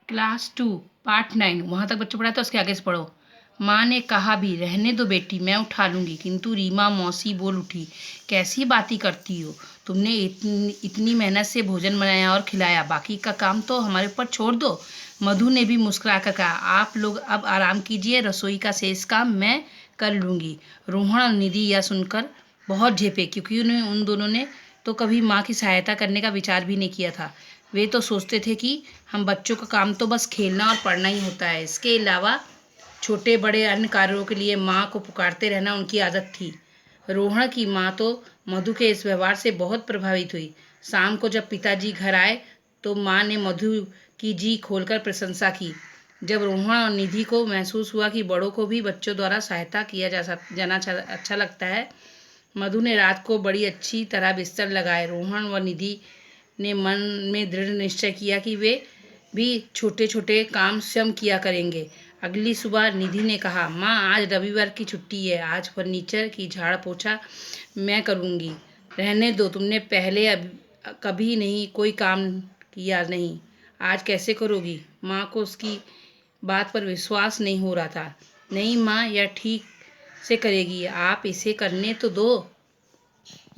Class 2 part 9 वहाँ तक बच्चों पढ़ा था, उसके आगे से पढ़ो। माँ ने कहा भी रहने दो बेटी, मैं उठा लूँगी, किंतु रीमा मौसी बोल उठी, कैसी बातें करती हो, तुमने इतनी मेहनत से भोजन बनाया और खिलाया, बाकी का काम तो हमारे ऊपर छोड़ दो। मधु ने भी मुस्कुरा कर कहा, आप लोग अब आराम कीजिए, रसोई का शेष काम मैं कर लूँगी। रोहन और निधि यह सुनकर बहुत झेपे, क्योंकि उन दोनों ने तो कभी माँ की सहायता करने का विचार भी नहीं किया था। वे तो सोचते थे कि हम बच्चों का काम तो बस खेलना और पढ़ना ही होता है, इसके अलावा छोटे बड़े अन्य कार्यों के लिए माँ को पुकारते रहना उनकी आदत थी। रोहन की माँ तो मधु के इस व्यवहार से बहुत प्रभावित हुई। शाम को जब पिताजी घर आए तो माँ ने मधु की जी खोलकर प्रशंसा की। जब रोहन और निधि को महसूस हुआ कि बड़ों को भी बच्चों द्वारा सहायता किया जाना अच्छा लगता है, मधु ने रात को बड़ी अच्छी तरह बिस्तर लगाए। रोहन व निधि ने मन में दृढ़ निश्चय किया कि वे भी छोटे छोटे काम स्वयं किया करेंगे। अगली सुबह निधि ने कहा, माँ आज रविवार की छुट्टी है, आज फर्नीचर की झाड़ पोछा मैं करूँगी। रहने दो, तुमने पहले कभी नहीं कोई काम किया नहीं, आज कैसे करोगी। माँ को उसकी बात पर विश्वास नहीं हो रहा था। नहीं माँ, यह ठीक से करेगी, आप इसे करने तो दो,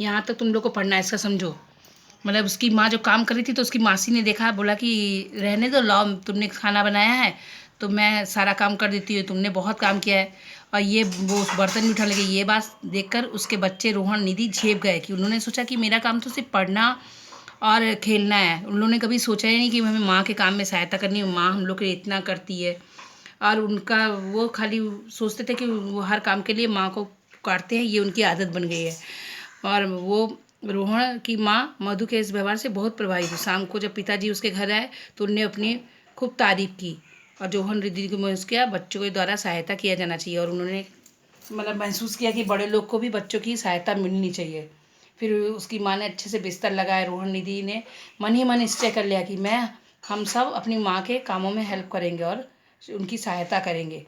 यहाँ तक तुम लोग को पढ़ना है, इसका समझो। मतलब उसकी माँ जो काम कर रही थी तो उसकी मासी ने देखा, बोला कि रहने दो, लाओ तुमने खाना बनाया है तो मैं सारा काम कर देती हूँ, तुमने बहुत काम किया है। और ये वो बर्तन भी उठा लगे। ये बात देखकर उसके बच्चे रोहन निधि झेप गए कि उन्होंने सोचा कि मेरा काम तो सिर्फ पढ़ना और खेलना है। उन्होंने कभी सोचा ही नहीं कि हमें माँ के काम में सहायता करनी है, माँ हम लोग के लिए इतना करती है। और उनका वो खाली सोचते थे कि वो हर काम के लिए माँ को पुकारते हैं, ये उनकी आदत बन गई है। और वो रोहन की माँ मधु के इस व्यवहार से बहुत प्रभावित हुई। शाम को जब पिताजी उसके घर आए तो उनने अपनी खूब तारीफ की और रोहन दीदी को महसूस किया बच्चों के द्वारा सहायता किया जाना चाहिए, और उन्होंने मतलब महसूस किया कि बड़े लोग को भी बच्चों की सहायता मिलनी चाहिए। फिर उसकी माँ ने अच्छे से बिस्तर लगाया। रोहन दीदी ने मन ही मन निश्चय कर लिया कि हम सब अपनी माँ के कामों में हेल्प करेंगे और उनकी सहायता करेंगे।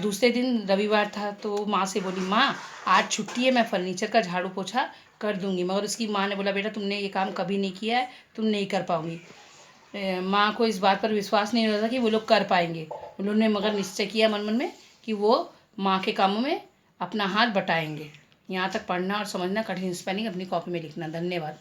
दूसरे दिन रविवार था तो माँ से बोली, माँ आज छुट्टी है, मैं फर्नीचर का झाड़ू पोछा कर दूंगी। मगर उसकी माँ ने बोला, बेटा तुमने ये काम कभी नहीं किया है, तुम नहीं कर पाओगी। माँ को इस बात पर विश्वास नहीं हो रहा था कि वो लोग कर पाएंगे। उन्होंने मगर निश्चय किया मन मन में कि वो माँ के कामों में अपना हाथ बटाएंगे। यहाँ तक पढ़ना और समझना कठिन स्पेलिंग अपनी कॉपी में लिखना। धन्यवाद।